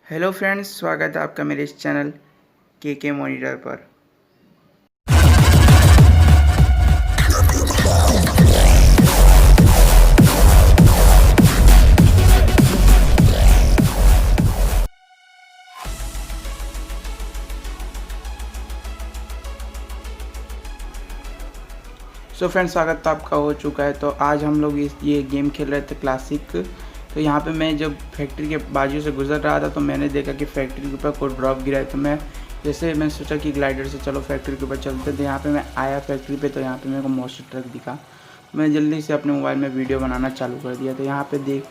Hello friends, स्वागत है आपका मेरे इस चैनल के मॉनिटर पर। सो फ्रेंड्स, स्वागत तो आपका हो चुका है। तो आज हम लोग ये गेम खेल रहे थे क्लासिक। तो यहाँ पे मैं जब फैक्ट्री के बाजू से गुजर रहा था तो मैंने देखा कि फैक्ट्री के ऊपर कोई ड्रॉप गिरा है। तो मैं सोचा कि ग्लाइडर से चलो फैक्ट्री के ऊपर चलते थे। यहाँ पे मैं आया फैक्ट्री पे, तो यहाँ पे मेरे को मॉन्स्टर ट्रक दिखा। मैं जल्दी से अपने मोबाइल में वीडियो बनाना चालू कर दिया। तो यहाँ पे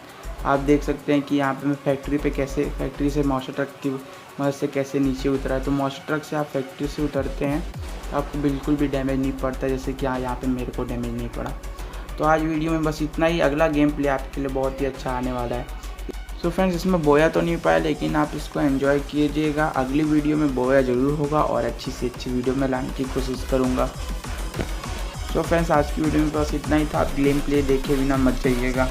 आप देख सकते हैं कि यहाँ पे मैं फैक्ट्री से मॉन्स्टर ट्रक की मदद से कैसे नीचे उतरा है। तो मॉन्स्टर ट्रक से आप फैक्ट्री से उतरते हैं तो आपको बिल्कुल भी डैमेज नहीं पड़ता, जैसे कि यहाँ पे मेरे को डैमेज नहीं पड़ा। तो आज वीडियो में बस इतना ही। अगला गेम प्ले आपके लिए बहुत ही अच्छा आने वाला है। सो फ्रेंड्स, इसमें बोया तो नहीं पाया, लेकिन आप इसको एंजॉय कीजिएगा। अगली वीडियो में बोया ज़रूर होगा और अच्छी से अच्छी वीडियो में लाने की कोशिश करूँगा। सो फ्रेंड्स, आज की वीडियो में बस इतना ही था। आप गेम प्ले देखे बिना मत जाइएगा।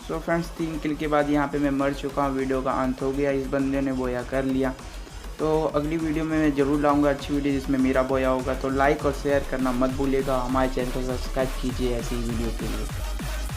सो फ्रेंड्स, 3 किल के बाद यहाँ पे मैं मर चुका हूँ। वीडियो का अंत हो गया। इस बंदे ने बोया कर लिया। तो अगली वीडियो में मैं ज़रूर लाऊंगा अच्छी वीडियो जिसमें मेरा बोया होगा। तो लाइक और शेयर करना मत भूलिएगा। हमारे चैनल को सब्सक्राइब कीजिए ऐसी वीडियो के लिए।